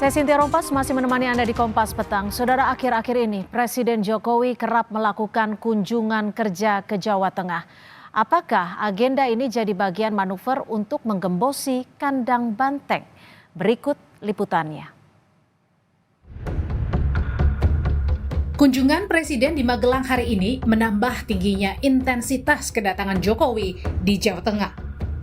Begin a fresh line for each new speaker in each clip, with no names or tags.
Saya Cynthia Rompas masih menemani Anda di Kompas Petang. Saudara, akhir-akhir ini Presiden Jokowi kerap melakukan kunjungan kerja ke Jawa Tengah. Apakah agenda ini jadi bagian manuver untuk menggembosi kandang banteng? Berikut liputannya.
Kunjungan Presiden di Magelang hari ini menambah tingginya intensitas kedatangan Jokowi di Jawa Tengah.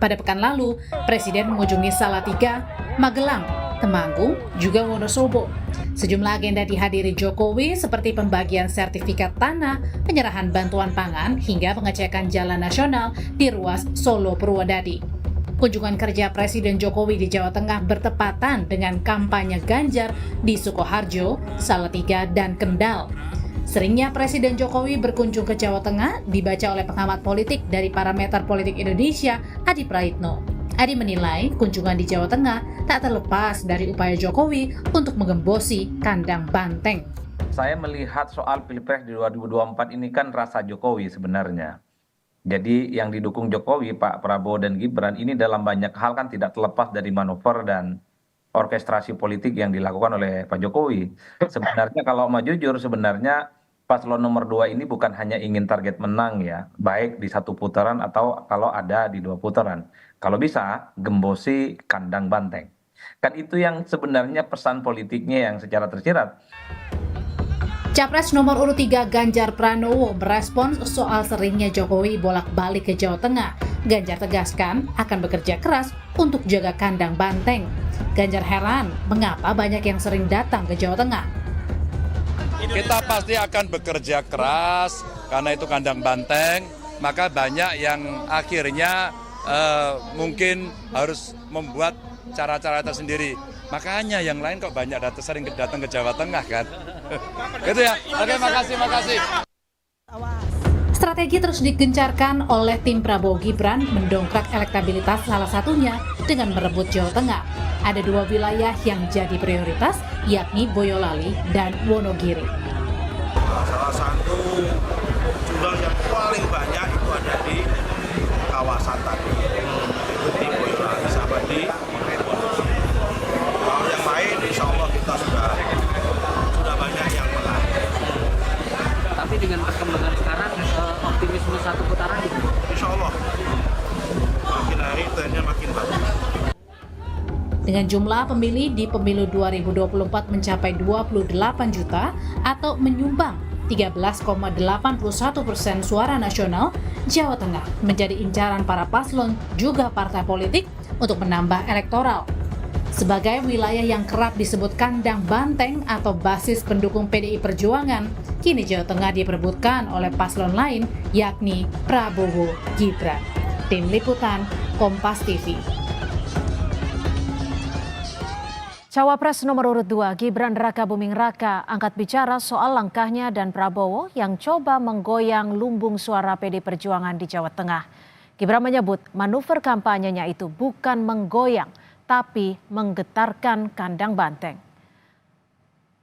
Pada pekan lalu, Presiden mengunjungi Salatiga, Magelang, Temanggung, juga Wonosobo. Sejumlah agenda dihadiri Jokowi seperti pembagian sertifikat tanah, penyerahan bantuan pangan, hingga pengecekan jalan nasional di ruas Solo Purwodadi. Kunjungan kerja Presiden Jokowi di Jawa Tengah bertepatan dengan kampanye Ganjar di Sukoharjo, Salatiga, dan Kendal. Seringnya Presiden Jokowi berkunjung ke Jawa Tengah dibaca oleh pengamat politik dari Parameter Politik Indonesia, Adi Praitno. Adi menilai kunjungan di Jawa Tengah tak terlepas dari upaya Jokowi untuk menggembosi kandang banteng.
Saya melihat soal Pilpres di 2024 ini kan rasa Jokowi sebenarnya. Jadi yang didukung Jokowi, Pak Prabowo dan Gibran ini dalam banyak hal kan tidak terlepas dari manuver dan orkestrasi politik yang dilakukan oleh Pak Jokowi. Sebenarnya kalau mau jujur, sebenarnya paslon nomor 2 ini bukan hanya ingin target menang ya, baik di satu putaran atau kalau ada di 2 putaran. Kalau bisa, gembosi kandang banteng. Kan itu yang sebenarnya pesan politiknya yang secara tersirat.
Capres nomor urut 3 Ganjar Pranowo merespons soal seringnya Jokowi bolak-balik ke Jawa Tengah. Ganjar tegaskan akan bekerja keras untuk jaga kandang banteng. Ganjar heran mengapa banyak yang sering datang ke Jawa Tengah.
Kita pasti akan bekerja keras karena itu kandang banteng, maka banyak yang akhirnya mungkin harus membuat cara-cara tersendiri. Makanya yang lain kok banyak sering datang ke Jawa Tengah kan. Gitu ya. Oke, makasih.
Strategi terus digencarkan oleh tim Prabowo Gibran mendongkrak elektabilitas salah satunya dengan merebut Jawa Tengah. Ada 2 wilayah yang jadi prioritas, yakni Boyolali dan Wonogiri.
Salah satu jumlah yang paling banyak itu ada di kawasan tadi, itu di Boyolali sama di Wonogiri. Kalau yang lain, insya Allah kita sudah banyak yang menang.
Tapi dengan perkembangan sekarang, optimisme satu putaran itu?
Insya Allah, makin hari trennya makin bagus.
Dengan jumlah pemilih di pemilu 2024 mencapai 28 juta atau menyumbang 13,81% suara nasional, Jawa Tengah menjadi incaran para paslon juga partai politik untuk menambah elektoral. Sebagai wilayah yang kerap disebut kandang banteng atau basis pendukung PDI Perjuangan, kini Jawa Tengah diperebutkan oleh paslon lain, yakni Prabowo Gibran. Tim Liputan, Kompas TV.
Cawapres nomor urut 2 Gibran Raka Buming Raka angkat bicara soal langkahnya dan Prabowo yang coba menggoyang lumbung suara PD Perjuangan di Jawa Tengah. Gibran menyebut manuver kampanyenya itu bukan menggoyang, tapi menggetarkan kandang banteng.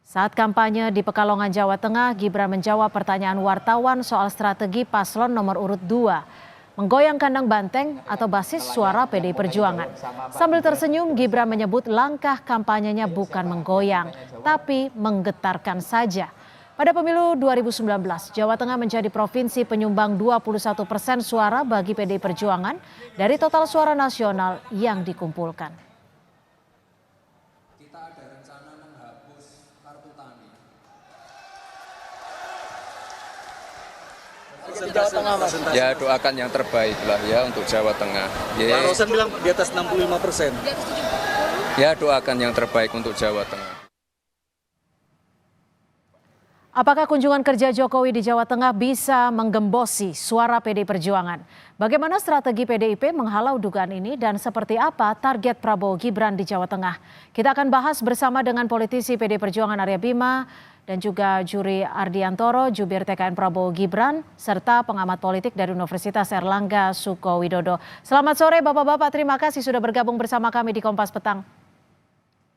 Saat kampanye di Pekalongan, Jawa Tengah, Gibran menjawab pertanyaan wartawan soal strategi paslon nomor urut 2. Menggoyang kandang banteng atau basis suara PDI Perjuangan. Sambil tersenyum, Gibran menyebut langkah kampanyenya bukan menggoyang, tapi menggetarkan saja. Pada pemilu 2019, Jawa Tengah menjadi provinsi penyumbang 21% suara bagi PDI Perjuangan dari total suara nasional yang dikumpulkan.
Kita ada rencana menghapus kartu tani.
Jawa Tengah, Mas. Ya, doakan yang terbaik lah ya untuk Jawa Tengah.
Pak Rosan bilang di atas 65%.
Ya, doakan yang terbaik untuk Jawa Tengah.
Apakah kunjungan kerja Jokowi di Jawa Tengah bisa menggembosi suara PDI Perjuangan? Bagaimana strategi PDIP menghalau dugaan ini dan seperti apa target Prabowo Gibran di Jawa Tengah? Kita akan bahas bersama dengan politisi PDI Perjuangan Arya Bima dan juga Juri Ardiantoro, jubir TKN Prabowo Gibran, serta pengamat politik dari Universitas Erlangga Sukowidodo. Selamat sore Bapak-Bapak, terima kasih sudah bergabung bersama kami di Kompas Petang.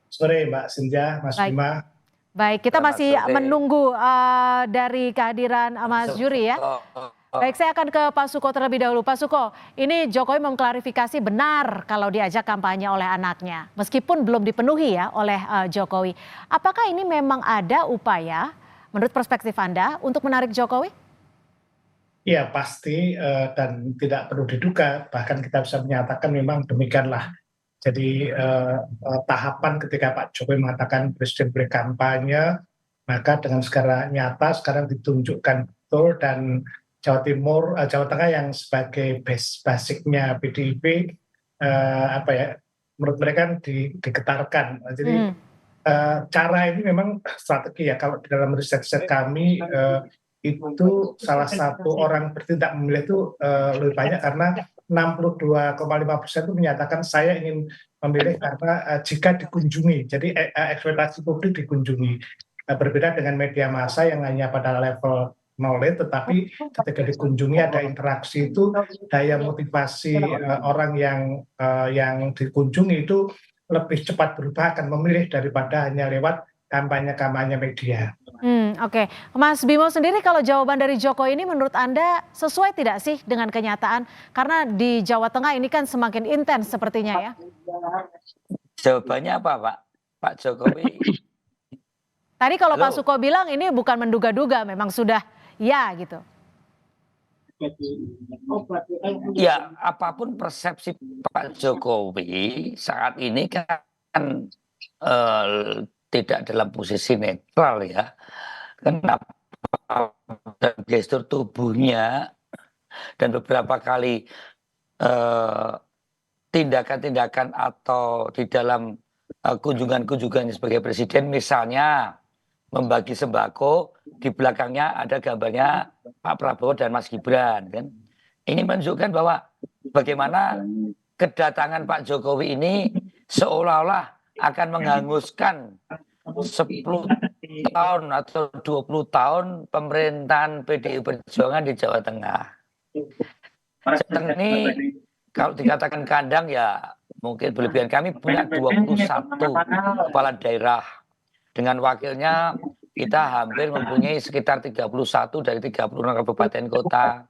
Sore Mbak Cynthia, Mas Bima.
Baik, kita masih menunggu dari kehadiran Mas Juri ya. Baik, saya akan ke Pak Suko terlebih dahulu. Pak Suko, ini Jokowi mengklarifikasi benar kalau diajak kampanye oleh anaknya, meskipun belum dipenuhi ya oleh Jokowi. Apakah ini memang ada upaya, menurut perspektif Anda, untuk menarik Jokowi?
Ya pasti dan tidak perlu diduga, bahkan kita bisa menyatakan memang demikianlah. Jadi tahapan ketika Pak Jokowi mengatakan Presiden berkampanye, maka dengan segala nyata sekarang ditunjukkan betul dan Jawa Timur, Jawa Tengah yang sebagai basicnya PDIP, menurut mereka digetarkan. Jadi cara ini memang strategi ya. Kalau di dalam riset-riset kami itu salah satu orang bertindak memilih itu lebih banyak karena 62,5% itu menyatakan saya ingin memilih karena jika dikunjungi. Jadi ekspektasi publik dikunjungi. Berbeda dengan media massa yang hanya pada level knowledge, tetapi ketika dikunjungi ada interaksi itu daya motivasi orang yang dikunjungi itu lebih cepat berubah akan memilih daripada hanya lewat kampanye-kampanye media.
Oke. Mas Bimo sendiri kalau jawaban dari Jokowi ini menurut Anda sesuai tidak sih dengan kenyataan? Karena di Jawa Tengah ini kan semakin intens sepertinya ya.
Jawabannya apa Pak? Pak Jokowi?
Tadi kalau Pak Suko bilang ini bukan menduga-duga, memang sudah ya gitu.
Ya, apapun persepsi Pak Jokowi saat ini kan tidak dalam posisi netral ya. Kenapa? Gestur tubuhnya dan beberapa kali tindakan-tindakan atau di dalam kunjungan-kunjungan sebagai presiden, misalnya membagi sembako, di belakangnya ada gambarnya Pak Prabowo dan Mas Gibran kan. Ini menunjukkan bahwa bagaimana kedatangan Pak Jokowi ini seolah-olah akan menghanguskan 10 tahun atau 20 tahun pemerintahan PDI Perjuangan di Jawa Tengah. Ini kalau dikatakan kandang ya mungkin berlebihan. Kami punya 21 kepala daerah. Dengan wakilnya kita hampir mempunyai sekitar 31 dari 36 kabupaten kota.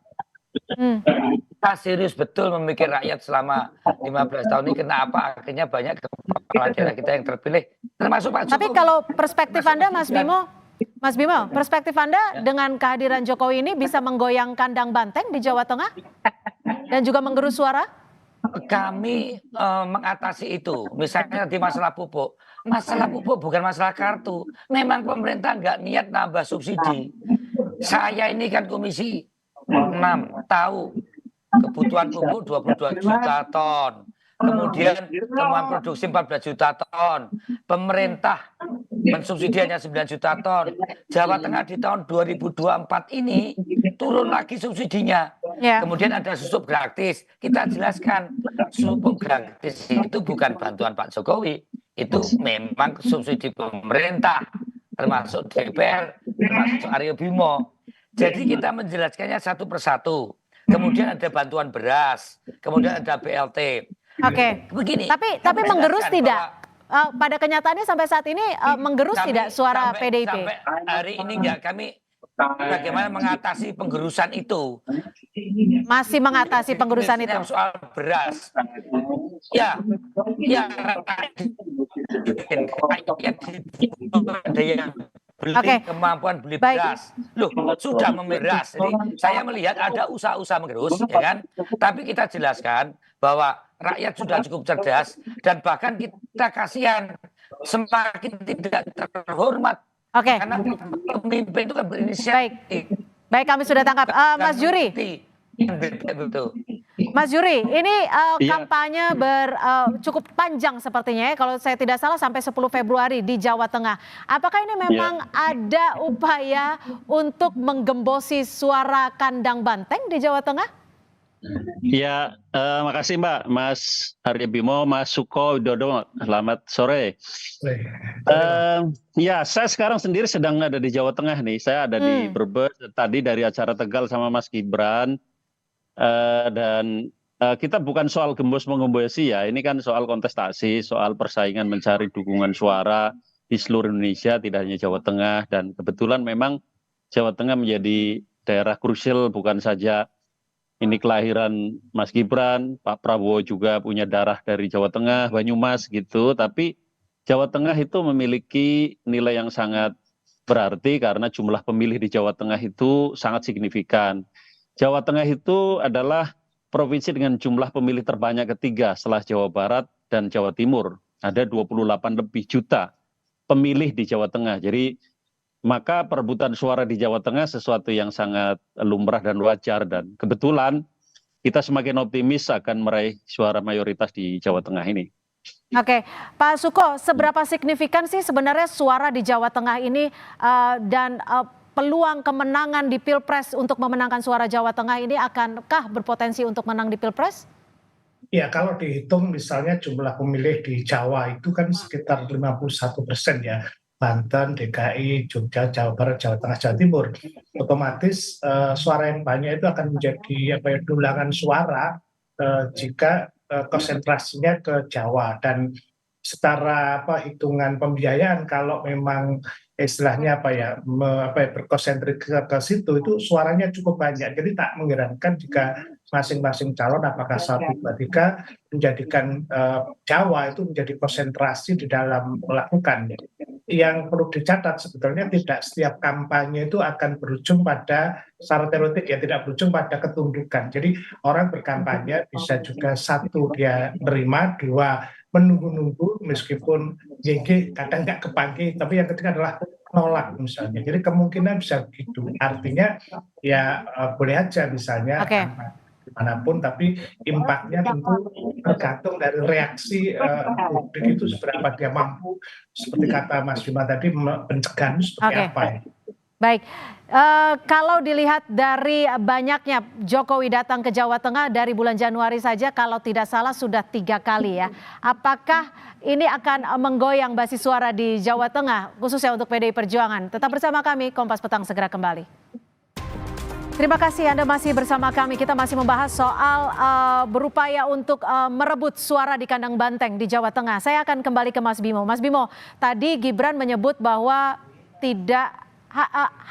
Kita serius betul memikir rakyat selama 15 tahun ini, kenapa akhirnya banyak kepala daerah kita yang terpilih, termasuk Pak Jokowi.
Tapi kalau perspektif Anda Mas Bimo, perspektif Anda dengan kehadiran Jokowi ini bisa menggoyang kandang banteng di Jawa Tengah dan juga menggerus suara?
Kami mengatasi itu, misalnya di masalah pupuk. Masalah pupuk bukan masalah kartu. Memang pemerintah nggak niat nambah subsidi. Saya ini kan komisi 6 tahu kebutuhan pupuk 22 juta ton. Kemudian kemampuan produksi 14 juta ton. Pemerintah mensubsidi hanya 9 juta ton. Jawa Tengah di tahun 2024 ini turun lagi subsidinya. Kemudian ada susup gratis. Kita jelaskan susup gratis itu bukan bantuan Pak Jokowi. Itu memang subsidi pemerintah. Termasuk DPR, termasuk Aryo Bimo. Jadi kita menjelaskannya satu persatu. Kemudian ada bantuan beras. Kemudian ada BLT.
Oke,
begini.
Tapi menggerus tidak? Pada kenyataannya sampai saat ini menggerus tidak suara PDIP?
Sampai hari ini enggak, kami bagaimana mengatasi penggerusan itu?
Masih mengatasi penggerusan itu?
Soal beras. Ya, ada yang beli kemampuan beli beras. Loh, sudah beras. Jadi saya melihat ada usaha-usaha menggerus, ya kan? Tapi kita jelaskan bahwa rakyat sudah cukup cerdas dan bahkan kita kasihan semakin tidak terhormat. Karena pemimpin itu kan berinisiatif.
Baik, kami sudah tangkap. Mas Juri. Mas Juri, ini kampanye cukup panjang sepertinya ya, kalau saya tidak salah sampai 10 Februari di Jawa Tengah. Apakah ini memang ada upaya untuk menggembosi suara kandang banteng di Jawa Tengah?
Ya, makasih Mbak, Mas Aryo Bimo, Mas Suko Widodo, selamat sore. Ya, saya sekarang sendiri sedang ada di Jawa Tengah nih, saya ada di Brebes, tadi dari acara Tegal sama Mas Gibran. Dan kita bukan soal gembos menggembosi ya, ini kan soal kontestasi, soal persaingan mencari dukungan suara di seluruh Indonesia, tidak hanya Jawa Tengah, dan kebetulan memang Jawa Tengah menjadi daerah krusial, bukan saja ini kelahiran Mas Gibran, Pak Prabowo juga punya darah dari Jawa Tengah, Banyumas gitu, tapi Jawa Tengah itu memiliki nilai yang sangat berarti karena jumlah pemilih di Jawa Tengah itu sangat signifikan. Jawa Tengah itu adalah provinsi dengan jumlah pemilih terbanyak ketiga setelah Jawa Barat dan Jawa Timur. Ada 28 lebih juta pemilih di Jawa Tengah. Jadi maka perebutan suara di Jawa Tengah sesuatu yang sangat lumrah dan wajar, dan kebetulan kita semakin optimis akan meraih suara mayoritas di Jawa Tengah ini.
Oke, Pak Suko, seberapa signifikan sih sebenarnya suara di Jawa Tengah ini dan peluang kemenangan di Pilpres untuk memenangkan suara Jawa Tengah ini akankah berpotensi untuk menang di Pilpres?
Ya, kalau dihitung misalnya jumlah pemilih di Jawa itu kan sekitar 51% ya. Banten, DKI, Jogja, Jawa Barat, Jawa Tengah, Jawa Timur. Otomatis suara yang banyak itu akan menjadi dulangan suara jika konsentrasinya ke Jawa. Dan secara hitungan pembiayaan, kalau memang istilahnya berkonsentrik ke situ, itu suaranya cukup banyak. Jadi tak mengherankan jika masing-masing calon apakah 1, 2, 3 menjadikan Jawa itu menjadi konsentrasi di dalam melakukan. Yang perlu dicatat sebetulnya tidak setiap kampanye itu akan berujung pada secara teoretik ya, tidak berujung pada ketundukan. Jadi orang berkampanye bisa juga 1 dia menerima, 2 menunggu-nunggu meskipun YG kadang nggak kepanggil, tapi yang ketiga adalah nolak misalnya. Jadi kemungkinan bisa begitu. Artinya ya boleh aja misalnya dimanapun, tapi impactnya tentu tergantung dari reaksi publik itu seberapa dia mampu, seperti kata Mas Bima tadi, pencegahan seperti apa ya.
Baik, kalau dilihat dari banyaknya Jokowi datang ke Jawa Tengah dari bulan Januari saja, kalau tidak salah sudah 3 kali ya. Apakah ini akan menggoyang basis suara di Jawa Tengah, khususnya untuk PDI Perjuangan? Tetap bersama kami, Kompas Petang segera kembali. Terima kasih Anda masih bersama kami. Kita masih membahas soal berupaya untuk merebut suara di kandang banteng di Jawa Tengah. Saya akan kembali ke Mas Bimo. Mas Bimo, tadi Gibran menyebut bahwa tidak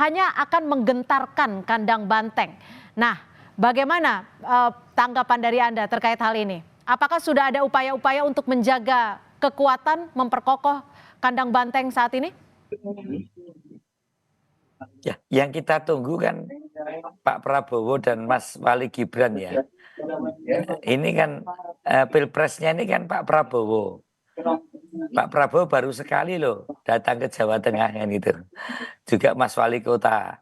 hanya akan menggentarkan kandang banteng. Nah, bagaimana tanggapan dari Anda terkait hal ini? Apakah sudah ada upaya-upaya untuk menjaga kekuatan, memperkokoh kandang banteng saat ini?
Ya, yang kita tunggu kan Pak Prabowo dan Mas Wali Gibran ya. Ini kan pilpresnya ini kan Pak Prabowo. Pak Prabowo baru sekali loh datang ke Jawa Tengah kan gitu. Juga Mas Wali Kota.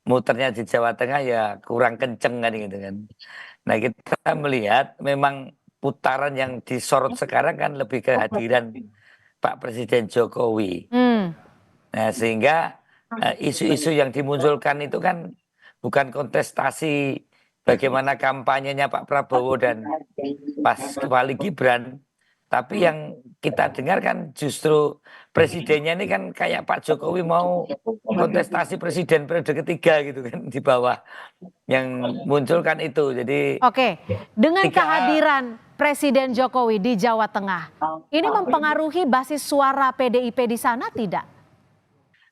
Muternya di Jawa Tengah ya kurang kenceng kan gitu kan. Nah, kita melihat memang putaran yang disorot sekarang kan lebih kehadiran Pak Presiden Jokowi. Nah, sehingga isu-isu yang dimunculkan itu kan bukan kontestasi bagaimana kampanyenya Pak Prabowo dan Mas Wali Gibran, tapi yang kita dengar kan justru presidennya ini kan kayak Pak Jokowi mau kontestasi presiden periode ketiga gitu kan di bawah, yang muncul kan itu. Jadi
dengan kehadiran Presiden Jokowi di Jawa Tengah, ini mempengaruhi basis suara PDIP di sana tidak?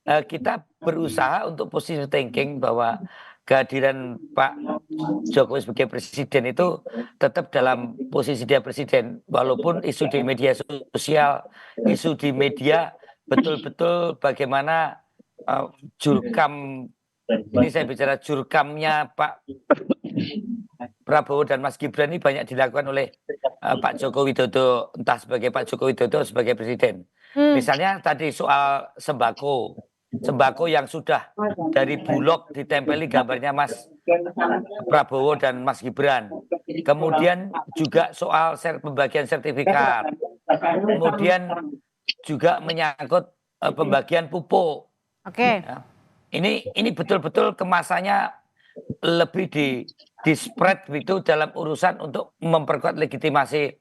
Kita berusaha untuk positive thinking bahwa kehadiran Pak Jokowi sebagai presiden itu tetap dalam posisi dia presiden, walaupun isu di media sosial, isu di media betul-betul bagaimana jurkam, ini saya bicara jurkamnya Pak Prabowo dan Mas Gibran ini banyak dilakukan oleh Pak Joko Widodo, entah sebagai Pak Joko Widodo sebagai presiden. Misalnya tadi soal sembako yang sudah dari Bulog ditempeli gambarnya Mas Prabowo dan Mas Gibran. Kemudian juga soal pembagian sertifikat. Kemudian juga menyangkut pembagian pupuk. Ya. Ini betul-betul kemasannya lebih di spread itu dalam urusan untuk memperkuat legitimasi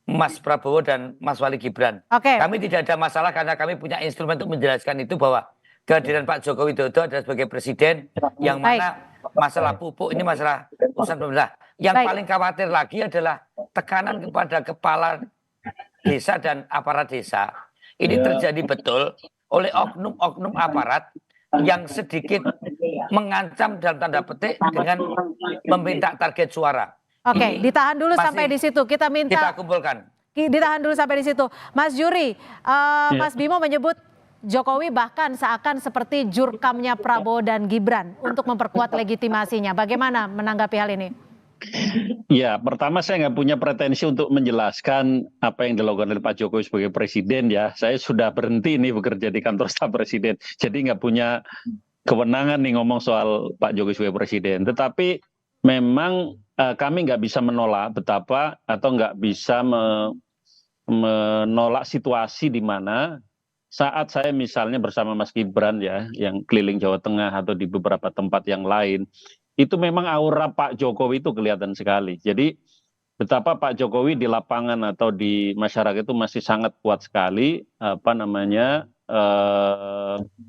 Mas Prabowo dan Mas Wali Gibran. Kami tidak ada masalah karena kami punya instrumen untuk menjelaskan itu bahwa kehadiran Pak Joko Widodo adalah sebagai presiden yang mana masalah pupuk ini masalah urusan pemerintah. Yang paling khawatir lagi adalah tekanan kepada kepala desa dan aparat desa. Ini terjadi betul oleh oknum-oknum aparat yang sedikit mengancam dalam tanda petik dengan meminta target suara.
Oke, ditahan dulu
masih
sampai di situ. Kita minta
kita kumpulkan.
ditahan dulu sampai di situ. Mas Juri, Mas Bimo menyebut Jokowi bahkan seakan seperti jurkamnya Prabowo dan Gibran untuk memperkuat legitimasinya. Bagaimana menanggapi hal ini?
Ya, pertama saya nggak punya pretensi untuk menjelaskan apa yang dilakukan oleh Pak Jokowi sebagai presiden ya. Saya sudah berhenti nih bekerja di kantor staf presiden. Jadi nggak punya kewenangan nih ngomong soal Pak Jokowi sebagai presiden. Tetapi memang kami nggak bisa menolak betapa atau nggak bisa menolak situasi di mana saat saya misalnya bersama Mas Gibran ya, yang keliling Jawa Tengah atau di beberapa tempat yang lain, itu memang aura Pak Jokowi itu kelihatan sekali. Jadi betapa Pak Jokowi di lapangan atau di masyarakat itu masih sangat kuat sekali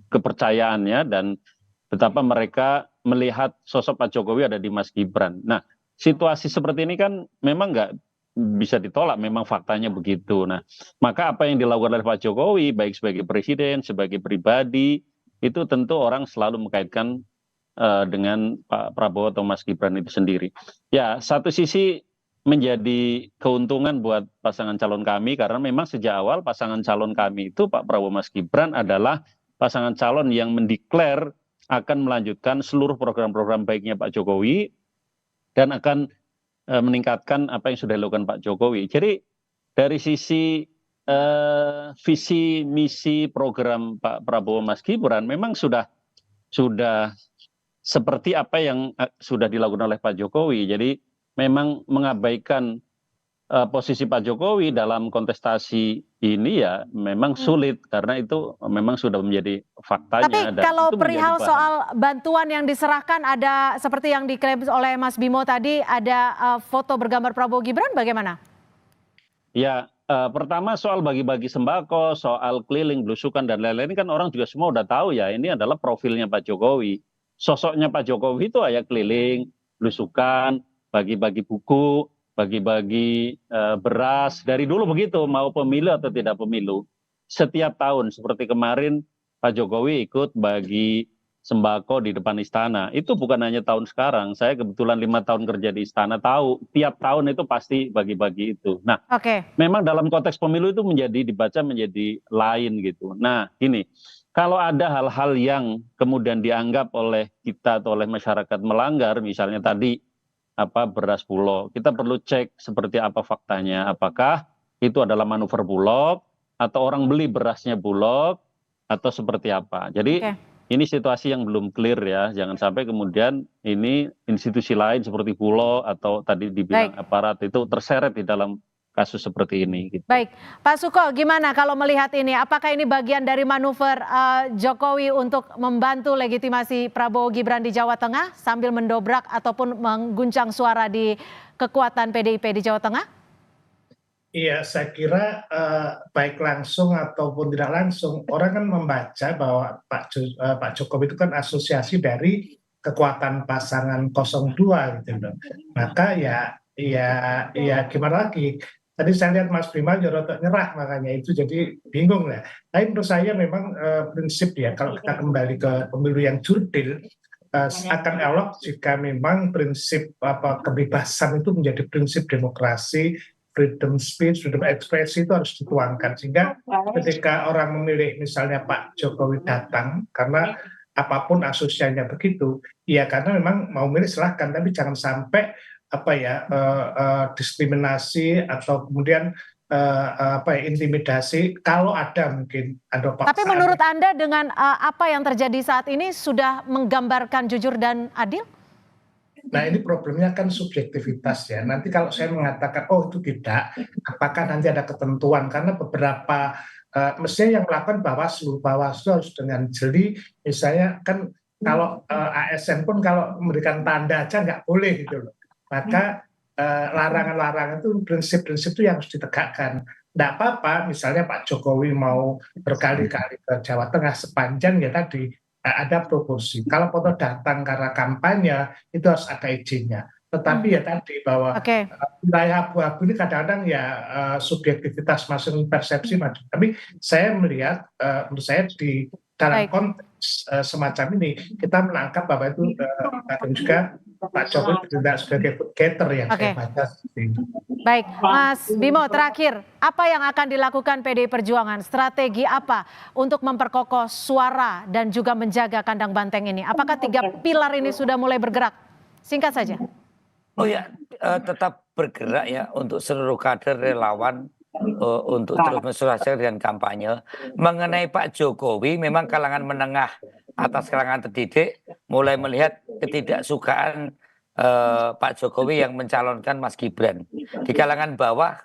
kepercayaannya, dan betapa mereka melihat sosok Pak Jokowi ada di Mas Gibran. Nah, situasi seperti ini kan memang nggak bisa ditolak, memang faktanya begitu. Nah, maka apa yang dilakukan oleh Pak Jokowi, baik sebagai presiden, sebagai pribadi, itu tentu orang selalu mengkaitkan dengan Pak Prabowo atau Mas Gibran itu sendiri. Ya, satu sisi menjadi keuntungan buat pasangan calon kami, karena memang sejak awal pasangan calon kami itu Pak Prabowo Mas Gibran adalah pasangan calon yang mendeklar akan melanjutkan seluruh program-program baiknya Pak Jokowi dan akan meningkatkan apa yang sudah dilakukan Pak Jokowi. Jadi dari sisi visi, misi, program Pak Prabowo Mas Gibran memang sudah seperti apa yang sudah dilakukan oleh Pak Jokowi. Jadi memang mengabaikan posisi Pak Jokowi dalam kontestasi ini ya memang sulit, karena itu memang sudah menjadi faktanya.
Tapi kalau perihal soal bantuan yang diserahkan, ada seperti yang diklaim oleh Mas Bimo tadi, ada foto bergambar Prabowo Gibran, bagaimana?
Ya, pertama soal bagi-bagi sembako, soal keliling, belusukan dan lain-lain kan orang juga semua udah tahu ya, ini adalah profilnya Pak Jokowi. Sosoknya Pak Jokowi itu ya keliling, belusukan, bagi-bagi buku, bagi-bagi beras, dari dulu begitu, mau pemilu atau tidak pemilu. Setiap tahun, seperti kemarin Pak Jokowi ikut bagi sembako di depan istana. Itu bukan hanya tahun sekarang, saya kebetulan 5 tahun kerja di istana, tahu tiap tahun itu pasti bagi-bagi itu. Nah, memang dalam konteks pemilu itu dibaca menjadi lain gitu. Nah, gini, kalau ada hal-hal yang kemudian dianggap oleh kita atau oleh masyarakat melanggar, misalnya tadi beras Bulog, kita perlu cek seperti apa faktanya. Apakah itu adalah manuver Bulog atau orang beli berasnya Bulog atau seperti apa. Jadi ini situasi yang belum clear ya. Jangan sampai kemudian ini institusi lain seperti Bulog atau tadi dibilang aparat itu terseret di dalam kasus seperti ini. Gitu.
Baik, Pak Suko, gimana kalau melihat ini? Apakah ini bagian dari manuver Jokowi untuk membantu legitimasi Prabowo Gibran di Jawa Tengah sambil mendobrak ataupun mengguncang suara di kekuatan PDIP di Jawa Tengah?
Iya, saya kira baik langsung ataupun tidak langsung, orang kan membaca bahwa Pak Jokowi itu kan asosiasi dari kekuatan pasangan 02 gitu loh. Maka ya gimana lagi? Tadi saya lihat Mas Bima rotok nyerah, makanya itu jadi bingung lah. Tapi menurut saya memang prinsip ya, kalau kita kembali ke pemilu yang jurdil, akan elok jika memang prinsip kebebasan itu menjadi prinsip demokrasi, freedom speech, freedom ekspresi itu harus dituangkan. Sehingga ketika orang memilih misalnya Pak Jokowi datang, karena apapun asosiasinya begitu, ya karena memang mau milih silahkan, tapi jangan sampai diskriminasi atau kemudian intimidasi, kalau ada mungkin ada paksaan.
Tapi menurut Anda dengan apa yang terjadi saat ini sudah menggambarkan jujur dan adil?
Nah, ini problemnya kan subjektivitas ya. Nanti kalau saya mengatakan oh itu tidak, apakah nanti ada ketentuan, karena beberapa mestinya yang melakukan Bawaslu harus dengan jeli, misalnya kan kalau ASN pun kalau memberikan tanda aja nggak boleh gitu loh. Maka larangan-larangan itu, prinsip-prinsip itu yang harus ditegakkan. Tidak apa-apa misalnya Pak Jokowi mau berkali-kali ke Jawa Tengah sepanjang ya tadi ada proporsi. Kalau foto datang karena kampanye itu harus ada izinnya. Tetapi ya tadi bahwa wilayah abu-abu ini kadang-kadang ya subjektivitas masing persepsi. Tapi saya melihat menurut saya di dalam
Baik.
konteks semacam ini kita menangkap bahwa itu dan juga Pak Jokowi tidak sebagai food getter yang
Oke.
saya baca seperti itu.
Baik, Mas Bimo, terakhir, apa yang akan dilakukan PDI Perjuangan? Strategi apa untuk memperkokoh suara dan juga menjaga kandang banteng ini? Apakah 3 pilar ini sudah mulai bergerak? Singkat saja.
Oh ya, tetap bergerak ya untuk seluruh kader relawan untuk terus mensosialisasikan dengan kampanye. Mengenai Pak Jokowi, memang kalangan menengah atas kalangan terdidik mulai melihat ketidaksukaan Pak Jokowi yang mencalonkan Mas Gibran. Di kalangan bawah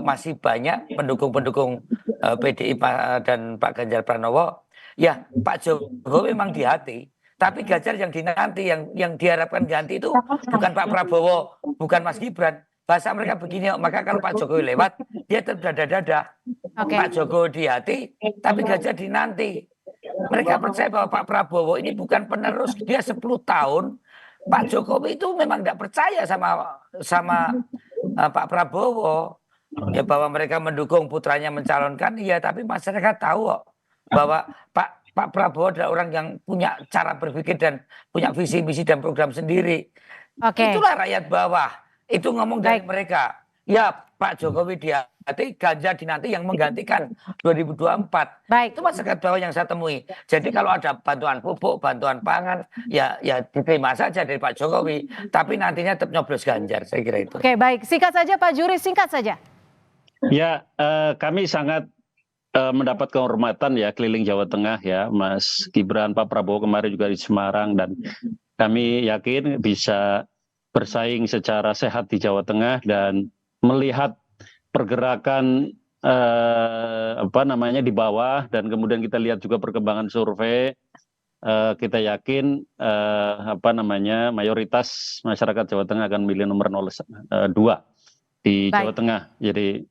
masih banyak pendukung-pendukung PDI dan Pak Ganjar Pranowo. Ya, Pak Jokowi memang di hati. Tapi Ganjar yang dinanti, yang diharapkan ganti itu bukan Pak Prabowo, bukan Mas Gibran. Bahasa mereka begini, maka kalau Pak Jokowi lewat, dia tetap dada-dada.
Oke.
Pak Jokowi di hati, tapi Ganjar dinanti. Mereka percaya bahwa Pak Prabowo ini bukan penerus. Dia 10 tahun, Pak Jokowi itu memang tidak percaya sama Pak Prabowo. Ya, bahwa mereka mendukung putranya mencalonkan, iya, tapi masyarakat tahu kok bahwa Pak Prabowo adalah orang yang punya cara berpikir dan punya visi misi dan program sendiri.
Oke.
Itulah rakyat bawah. Itu ngomong dari mereka. Ya, Pak Jokowi di hati, Ganjar dinanti yang menggantikan 2024.
Baik.
Itu masyarakat bawah yang saya temui. Jadi kalau ada bantuan pupuk, bantuan pangan, ya diterima saja dari Pak Jokowi. Tapi nantinya tetap nyoblos Ganjar, saya kira itu.
Oke, baik. Singkat saja Pak Juri, singkat saja.
Ya, kami sangat mendapat kehormatan ya keliling Jawa Tengah ya, Mas Gibran, Pak Prabowo kemarin juga di Semarang, dan kami yakin bisa bersaing secara sehat di Jawa Tengah dan melihat pergerakan di bawah, dan kemudian kita lihat juga perkembangan survei. Kita yakin mayoritas masyarakat Jawa Tengah akan memilih nomor 02 di Jawa Tengah. Jadi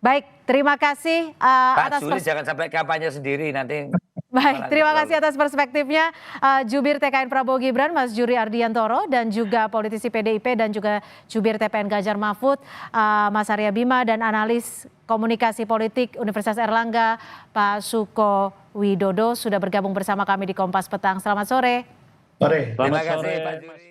baik, terima kasih
Pak Juri jangan sampai kampanye sendiri nanti.
Baik, terima kasih atas perspektifnya Jubir TKN Prabowo Gibran, Mas Juri Ardiantoro, dan juga politisi PDIP dan juga Jubir TPN Ganjar Mahfud, Mas Arya Bima, dan analis komunikasi politik Universitas Erlangga, Pak Suko Widodo sudah bergabung bersama kami di Kompas Petang. Selamat sore.
Sore.
Terima kasih Pak Juri.